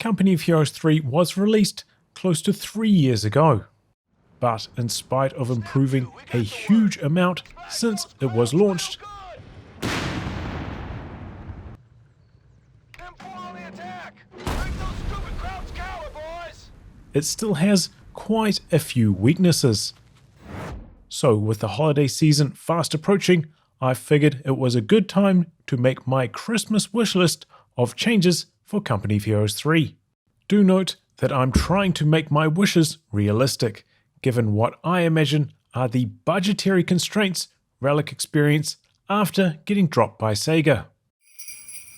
Company of Heroes 3 was released close to 3 years ago. But in spite of improving a huge amount since it was launched, it still has quite a few weaknesses. So with the holiday season fast approaching, I figured it was a good time to make my Christmas wish list of changes for Company of Heroes 3. Do note that I'm trying to make my wishes realistic, given what I imagine are the budgetary constraints Relic experienced after getting dropped by Sega.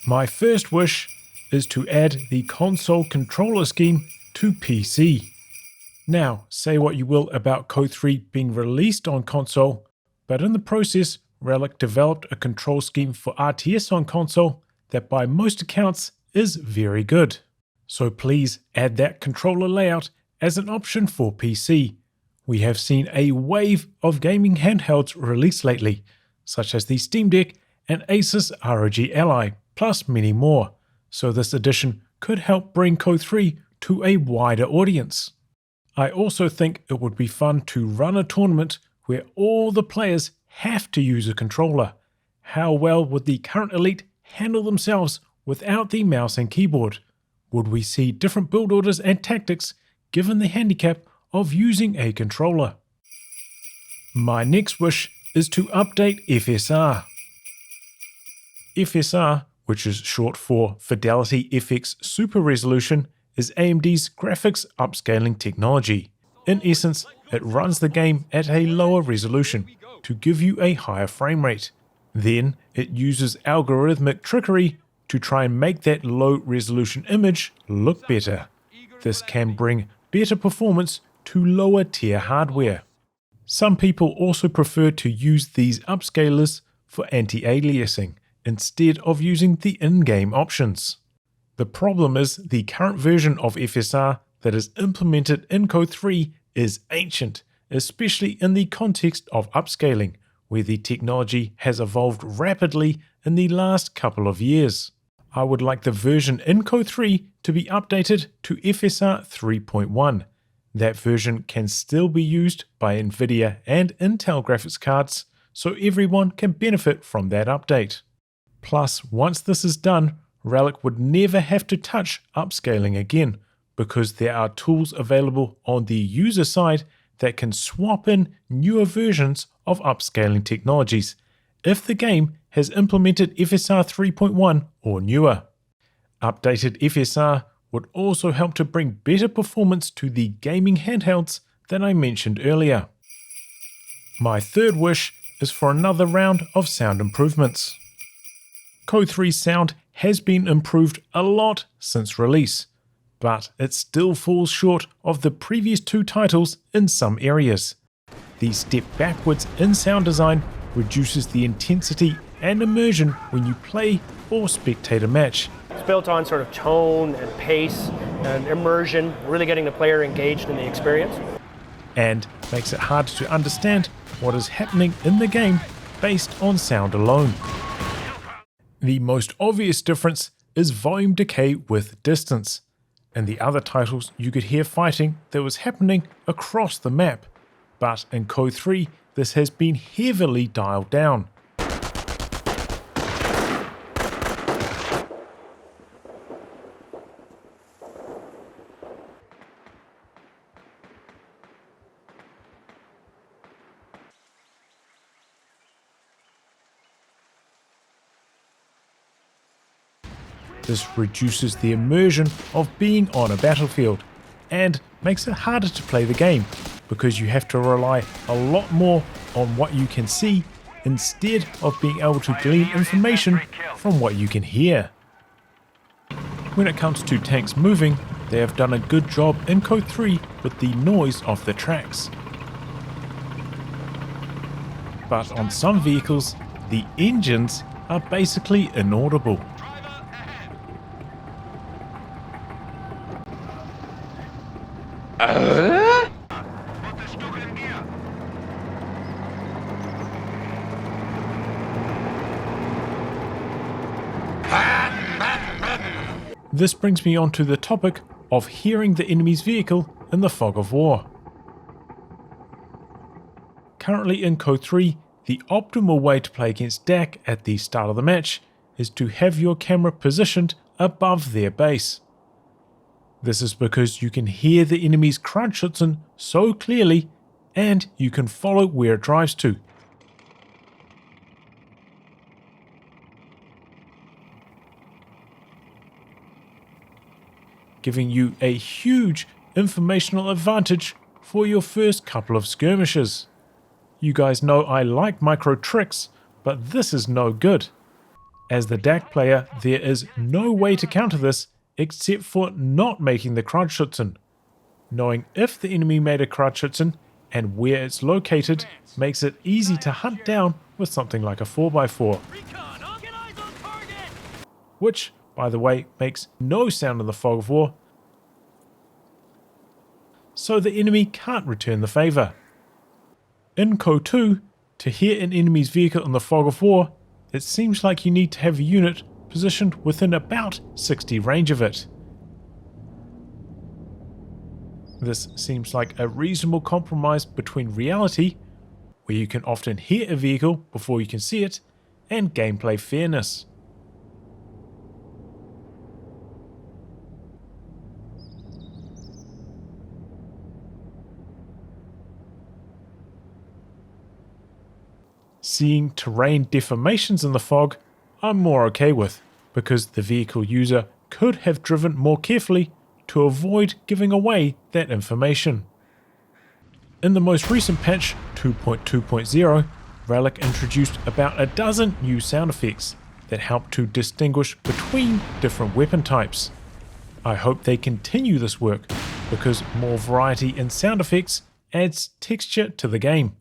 My first wish is to add the console controller scheme to PC. Now, say what you will about Code 3 being released on console, but in the process, Relic developed a control scheme for RTS on console that by most accounts is very good. So please add that controller layout as an option for PC. We have seen a wave of gaming handhelds released lately, such as the Steam Deck and Asus ROG Ally, plus many more, so this addition could help bring Code 3 to a wider audience. I also think it would be fun to run a tournament where all the players have to use a controller. How well would the current Elite handle themselves without the mouse and keyboard? Would we see different build orders and tactics given the handicap of using a controller? My next wish is to update FSR. FSR, which is short for Fidelity FX Super Resolution, is AMD's graphics upscaling technology. In essence, it runs the game at a lower resolution to give you a higher frame rate. Then it uses algorithmic trickery to try and make that low resolution image look better. This can bring better performance to lower tier hardware. Some people also prefer to use these upscalers for anti-aliasing instead of using the in-game options. The problem is the current version of FSR that is implemented in Code 3 is ancient, especially in the context of upscaling, where the technology has evolved rapidly in the last couple of years. I would like the version in Code 3 to be updated to FSR 3.1. That version can still be used by Nvidia and Intel graphics cards, so everyone can benefit from that update. Plus, once this is done, Relic would never have to touch upscaling again, because there are tools available on the user side that can swap in newer versions of upscaling technologies if the game has implemented FSR 3.1 or newer. Updated FSR would also help to bring better performance to the gaming handhelds that I mentioned earlier. My third wish is for another round of sound improvements. Code 3's sound has been improved a lot since release, but it still falls short of the previous two titles in some areas. The step backwards in sound design reduces the intensity and immersion when you play or spectate a match. It's built on sort of tone and pace and immersion, really getting the player engaged in the experience. And makes it hard to understand what is happening in the game based on sound alone. The most obvious difference is volume decay with distance. In the other titles, you could hear fighting that was happening across the map, but in Code 3, this has been heavily dialed down. This reduces the immersion of being on a battlefield and makes it harder to play the game because you have to rely a lot more on what you can see instead of being able to glean information from what you can hear. When it comes to tanks moving, they have done a good job in Code 3 with the noise of the tracks. But on some vehicles, the engines are basically inaudible. This brings me on to the topic of hearing the enemy's vehicle in the fog of war. Currently in Code 3, the optimal way to play against DAC at the start of the match is to have your camera positioned above their base. This is because you can hear the enemy's Kranschützen so clearly, and you can follow where it drives to. Giving you a huge informational advantage for your first couple of skirmishes. You guys know I like micro tricks, but this is no good. As the DAC player, there is no way to counter this except for not making the Kranschützen. Knowing if the enemy made a Kranschützen and where it's located makes it easy to hunt down with something like a 4x4. Which, by the way, makes no sound in the fog of war, so the enemy can't return the favour. In Code 2, to hear an enemy's vehicle in the fog of war, it seems like you need to have a unit positioned within about 60 range of it. This seems like a reasonable compromise between reality, where you can often hear a vehicle before you can see it, and gameplay fairness. Seeing terrain deformations in the fog, I'm more okay with, because the vehicle user could have driven more carefully to avoid giving away that information. In the most recent patch 2.2.0, Relic introduced about a dozen new sound effects that help to distinguish between different weapon types. I hope they continue this work, because more variety in sound effects adds texture to the game.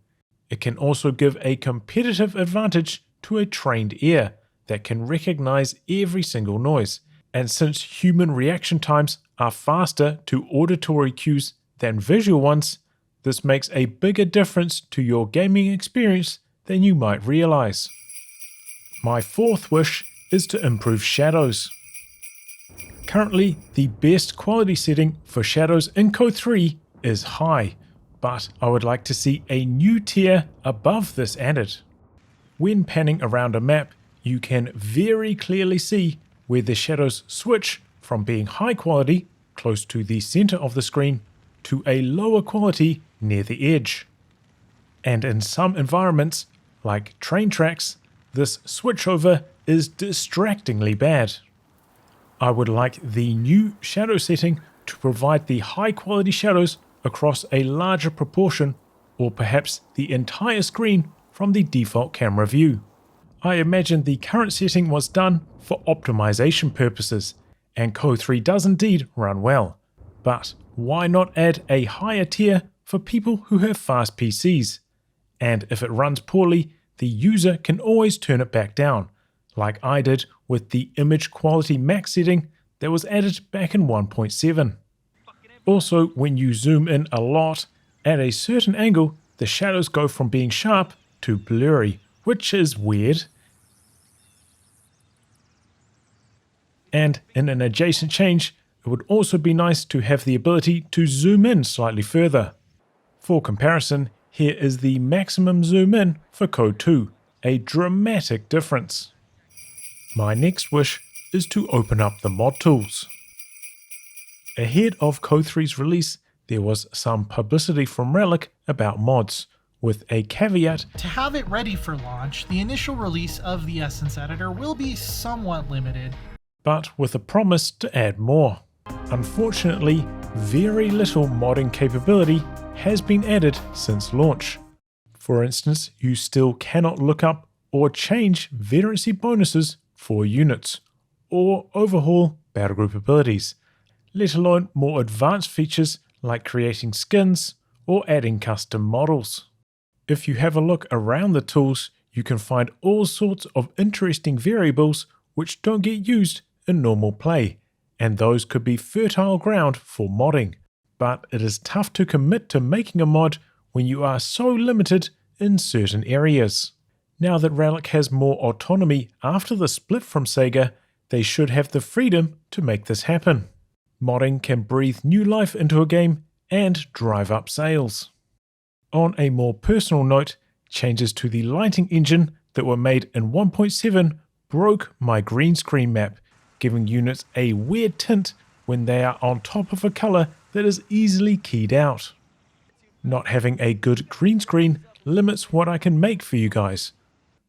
It can also give a competitive advantage to a trained ear that can recognize every single noise. And since human reaction times are faster to auditory cues than visual ones, this makes a bigger difference to your gaming experience than you might realize. My fourth wish is to improve shadows. Currently, the best quality setting for shadows in Code 3 is high, but I would like to see a new tier above this added. When panning around a map, you can very clearly see where the shadows switch from being high quality, close to the center of the screen, to a lower quality near the edge. And in some environments, like train tracks, this switchover is distractingly bad. I would like the new shadow setting to provide the high quality shadows across a larger proportion, or perhaps the entire screen from the default camera view. I imagine the current setting was done for optimization purposes, and Code 3 does indeed run well. But why not add a higher tier for people who have fast PCs? And if it runs poorly, the user can always turn it back down, like I did with the image quality max setting that was added back in 1.7. Also, when you zoom in a lot, at a certain angle, the shadows go from being sharp to blurry, which is weird. And in an adjacent change, it would also be nice to have the ability to zoom in slightly further. For comparison, here is the maximum zoom in for Code 2, a dramatic difference. My next wish is to open up the mod tools. Ahead of Code 3's release, there was some publicity from Relic about mods, with a caveat: to have it ready for launch, the initial release of the Essence Editor will be somewhat limited, but with a promise to add more. Unfortunately, very little modding capability has been added since launch. For instance, you still cannot look up or change veterancy bonuses for units, or overhaul battlegroup abilities, let alone more advanced features like creating skins or adding custom models. If you have a look around the tools, you can find all sorts of interesting variables which don't get used in normal play, and those could be fertile ground for modding. But it is tough to commit to making a mod when you are so limited in certain areas. Now that Relic has more autonomy after the split from Sega, they should have the freedom to make this happen. Modding can breathe new life into a game and drive up sales. On a more personal note, changes to the lighting engine that were made in 1.7 broke my green screen map, giving units a weird tint when they are on top of a color that is easily keyed out. Not having a good green screen limits what I can make for you guys.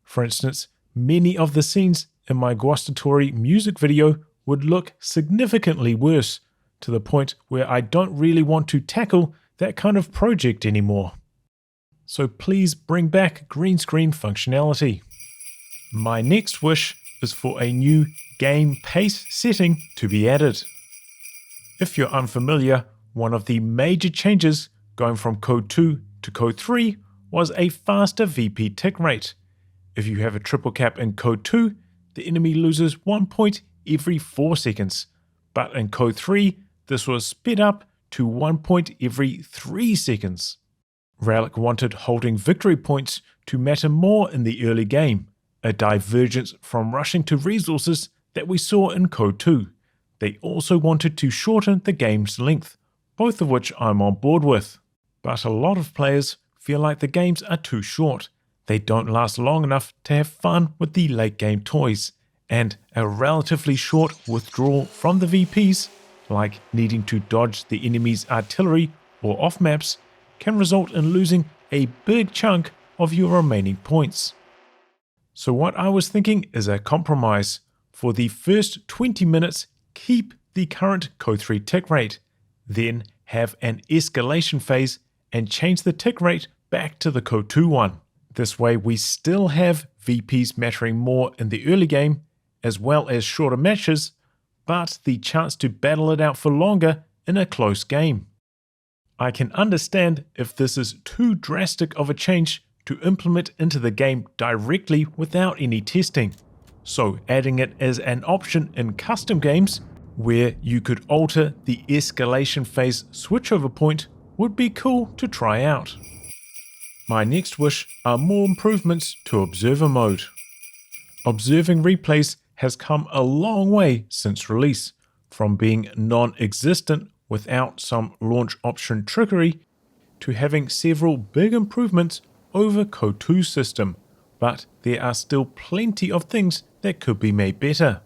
For instance, many of the scenes in my Guastatori music video would look significantly worse, to the point where I don't really want to tackle that kind of project anymore. So please bring back green screen functionality. My next wish is for a new game pace setting to be added. If you're unfamiliar, one of the major changes going from Code 2 to Code 3 was a faster VP tick rate. If you have a triple cap in Code 2, the enemy loses 1 point every 4 seconds, but in Code 3, this was sped up to 1 point every 3 seconds. Relic wanted holding victory points to matter more in the early game, a divergence from rushing to resources that we saw in Code 2. They also wanted to shorten the game's length, both of which I'm on board with. But a lot of players feel like the games are too short. They don't last long enough to have fun with the late game toys, and a relatively short withdrawal from the VPs, like needing to dodge the enemy's artillery or off maps, can result in losing a big chunk of your remaining points. So what I was thinking is a compromise. For the first 20 minutes, keep the current Code 3 tick rate, then have an escalation phase and change the tick rate back to the Code 2 one. This way we still have VPs mattering more in the early game, as well as shorter matches, but the chance to battle it out for longer in a close game. I can understand if this is too drastic of a change to implement into the game directly without any testing, so adding it as an option in custom games, where you could alter the escalation phase switchover point, would be cool to try out. My next wish are more improvements to Observer mode. Observing replays has come a long way since release, from being non-existent without some launch option trickery, to having several big improvements over Code 2's system, but there are still plenty of things that could be made better.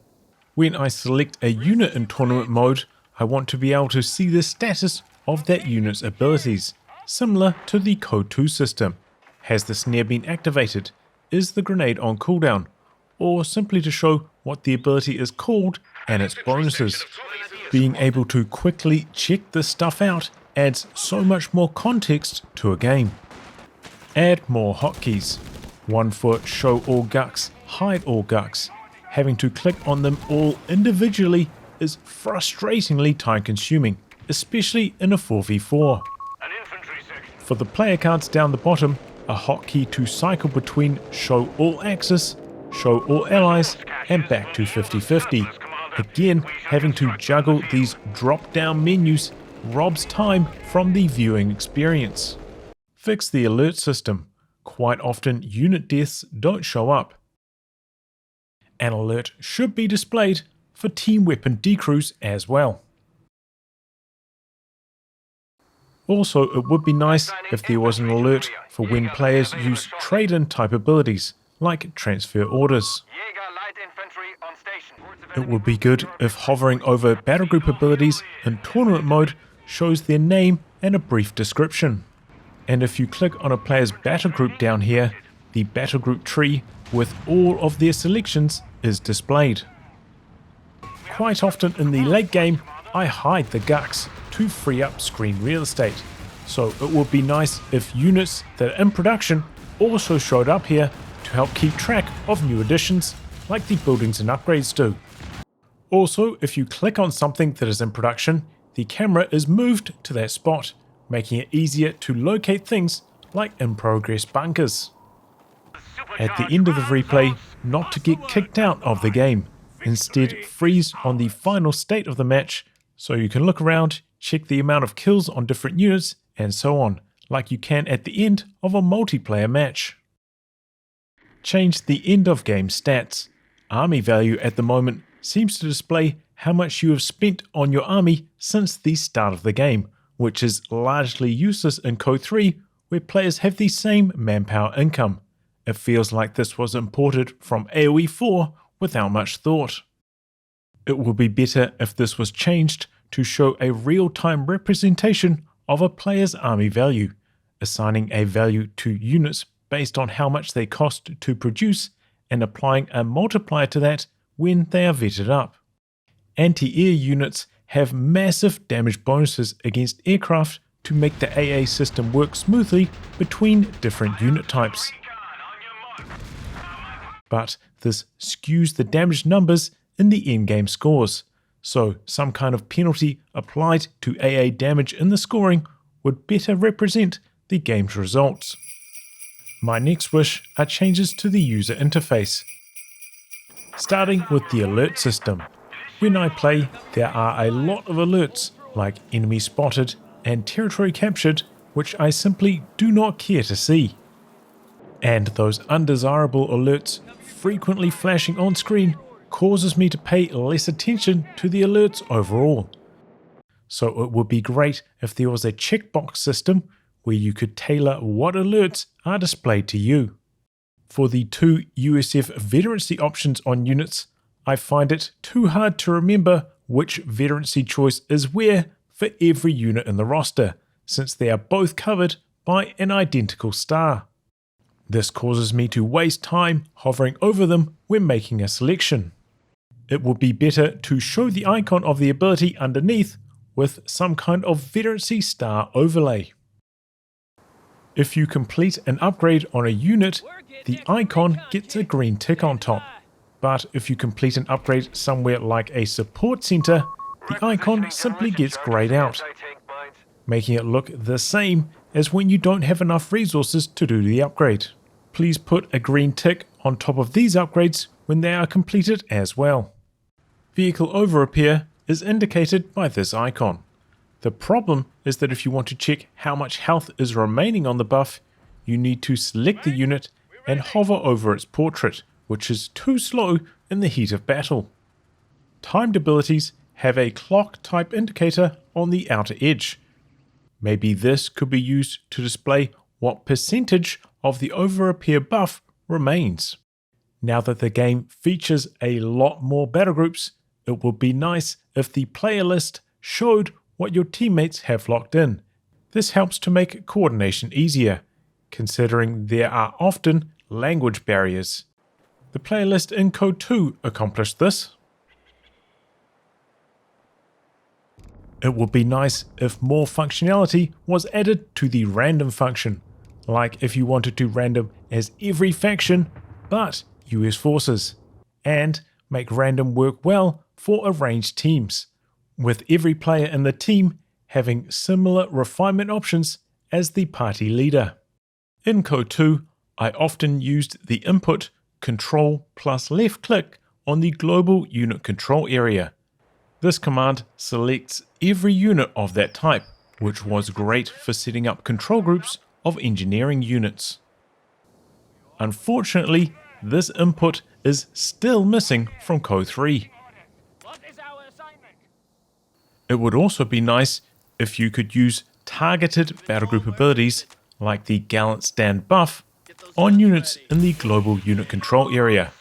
When I select a unit in tournament mode, I want to be able to see the status of that unit's abilities, similar to the Code 2 system. Has the snare been activated? Is the grenade on cooldown? Or simply to show what the ability is called and its bonuses. Being able to quickly check this stuff out adds so much more context to a game. Add more hotkeys. One for show all gucks, hide all gucks. Having to click on them all individually is frustratingly time consuming, especially in a 4v4. For the player cards down the bottom, a hotkey to cycle between show all axis, show all allies, and back to 50-50. Again, having to juggle these drop-down menus robs time from the viewing experience. Fix the alert system. Quite often unit deaths don't show up. An alert should be displayed for team weapon decrews as well. Also, it would be nice if there was an alert for when players use trade-in type abilities, like transfer orders. It would be good if hovering over battlegroup abilities in tournament mode shows their name and a brief description. And if you click on a player's battlegroup down here, the battlegroup tree with all of their selections is displayed. Quite often in the late game, I hide the gucks to free up screen real estate, so it would be nice if units that are in production also showed up here to help keep track of new additions like the buildings and upgrades do. Also, if you click on something that is in production, the camera is moved to that spot, making it easier to locate things like in-progress bunkers. At the end of the replay, not to get kicked out of the game. Instead, freeze on the final state of the match so you can look around, check the amount of kills on different units, and so on, like you can at the end of a multiplayer match. Change the end of game stats. Army value at the moment seems to display how much you have spent on your army since the start of the game, which is largely useless in Code 3, where players have the same manpower income. It feels like this was imported from AoE 4 without much thought. It would be better if this was changed to show a real-time representation of a player's army value, assigning a value to units based on how much they cost to produce and applying a multiplier to that when they are vetted up. Anti-air units have massive damage bonuses against aircraft to make the AA system work smoothly between different unit types. But this skews the damage numbers in the in-game scores, so some kind of penalty applied to AA damage in the scoring would better represent the game's results. My next wish are changes to the user interface. Starting with the alert system. When I play, there are a lot of alerts like enemy spotted and territory captured, which I simply do not care to see. And those undesirable alerts frequently flashing on screen causes me to pay less attention to the alerts overall. So it would be great if there was a checkbox system where you could tailor what alerts are displayed to you. For the 2 USF veterancy options on units, I find it too hard to remember which veterancy choice is where for every unit in the roster, since they are both covered by an identical star. This causes me to waste time hovering over them when making a selection. It would be better to show the icon of the ability underneath with some kind of veterancy star overlay. If you complete an upgrade on a unit, the icon gets a green tick on top. But if you complete an upgrade somewhere like a support center, the icon simply gets grayed out, making it look the same as when you don't have enough resources to do the upgrade. Please put a green tick on top of these upgrades when they are completed as well. Vehicle over repair is indicated by this icon. The problem is that if you want to check how much health is remaining on the buff, you need to select the unit and hover over its portrait, which is too slow in the heat of battle. Timed abilities have a clock type indicator on the outer edge. Maybe this could be used to display what percentage of the over repair buff remains. Now that the game features a lot more battle groups, it would be nice if the player list showed what your teammates have locked in. This helps to make coordination easier, considering there are often language barriers. The player list in Code 2 accomplished this. It would be nice if more functionality was added to the random function, like if you wanted to random as every faction but US forces, and make random work well for arranged teams, with every player in the team having similar refinement options as the party leader. In Code 2, I often used the input Control plus left click on the global unit control area. This command selects every unit of that type, which was great for setting up control groups of engineering units. Unfortunately, this input is still missing from Code 3. It would also be nice if you could use targeted battlegroup abilities like the Gallant Stand buff on units in the global unit control area.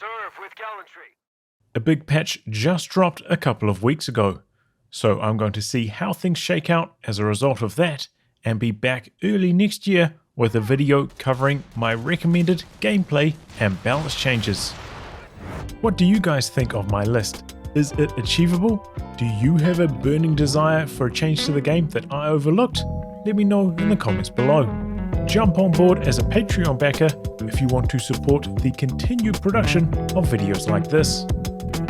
A big patch just dropped a couple of weeks ago, so I'm going to see how things shake out as a result of that and be back early next year with a video covering my recommended gameplay and balance changes. What do you guys think of my list? Is it achievable? Do you have a burning desire for a change to the game that I overlooked? Let me know in the comments below. Jump on board as a Patreon backer if you want to support the continued production of videos like this.